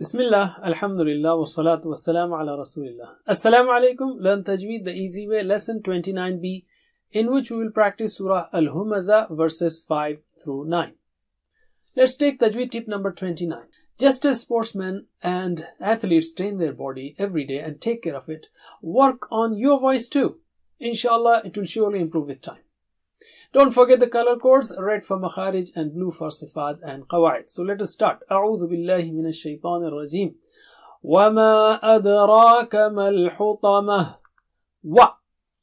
Bismillah, Alhamdulillah, wassalatu wassalamu ala Rasulillah. Assalamu alaikum. Learn Tajweed the easy way, lesson 29b, in which we will practice Surah Al-Humaza verses 5 through 9. Let's take Tajweed tip number 29. Just as sportsmen and athletes train their body every day and take care of it, work on your voice too. Inshallah, it will surely improve with time. Don't forget the color codes, red for makharij and blue for sifat and qawaid. So let us start. A'udhu billahi minash shaitanir rajim. وَمَا أَدْرَاكَ مَا الْحُطَمَةُ. Wa.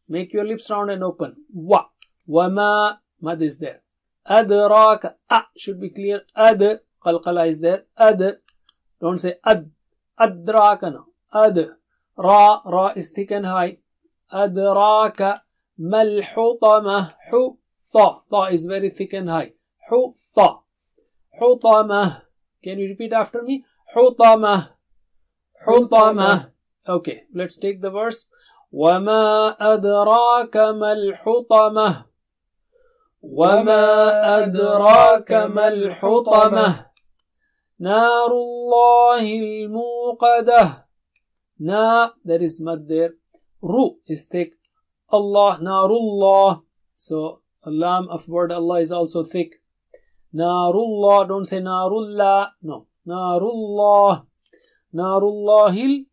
Make your lips round and open. Wa. وَمَا. Mad is there. أَدْرَاكَ. A should be clear. Ad. Qalqala is there. Ad. Don't say ad. أَدْرَاكَ no. Ad. Ra. Ra is thick and high. أَدْرَاكَ مَا الْحُطَمَةُ. Hu. Ta. Ta is very thick and high. Hu-ta. Hutamah. Can you repeat after me? Hutamah. Hutamah. Okay, let's take the verse. وَمَا أَدْرَاكَ مَا الْحُطَمَةُ. وَمَا أَدْرَاكَ مَا الْحُطَمَةُ. نَارُ اللَّهِ الْمُوقَدَةُ. Na, there is mad there. Ru is thick. Allah, Narullah. So, lam of word Allah is also thick. Narullah, don't say Narullah. No. Narullah. Narullahil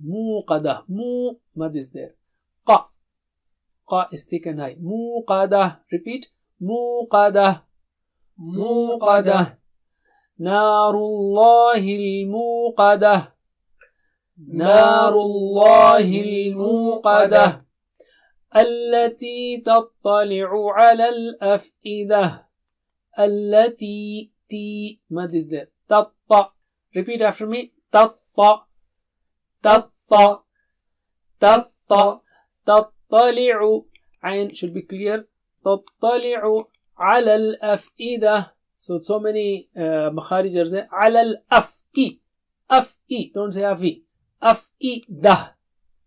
muqadah. Mu, mad is there. Qa. Qa is thick and high. Muqadah. Repeat. Muqadah. Muqadah. Narullahil muqadah. Narullahil muqadah. التي تطلع على الأفئدة. التي تي mad is there. تطّ. Repeat after me. تطّ. تطّ. تطّ. تطلع. Ain should be clear. تطلع على الأفئدة. So many makharij are there. على الأفئ. أفئ. Don't say أفئ. أفئدة.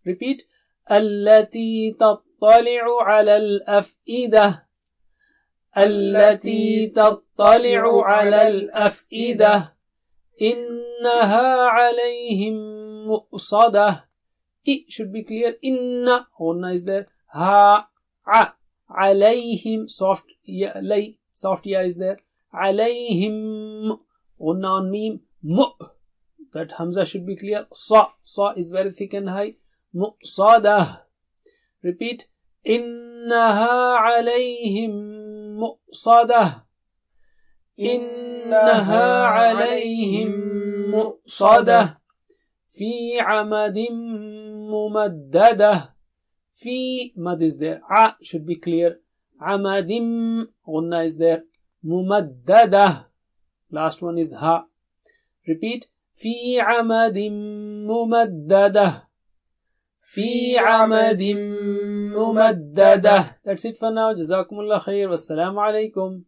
Repeat. التي تطلع على الأفئدة. التي تطلع على الأفئدة. إنها عليهم مؤصدة. I should be clear. Inna. Onna is there. Ha. A. عليهم. Soft ya. Lay. Soft ya is there. عليهم. Onna on meme. Mu. That Hamza should be clear. Sa. Sa is very thick and high. مؤصدة. Repeat. إنها عليهم مؤصدة. إنها عليهم مؤصدة. في عمد ممددة. في mad is there. A should be clear. عمد غنة is there. ممددة. Last one is ha. Repeat. في عمد ممددة. في عمد ممددة. That's it for now. جزاكم الله خير والسلام عليكم.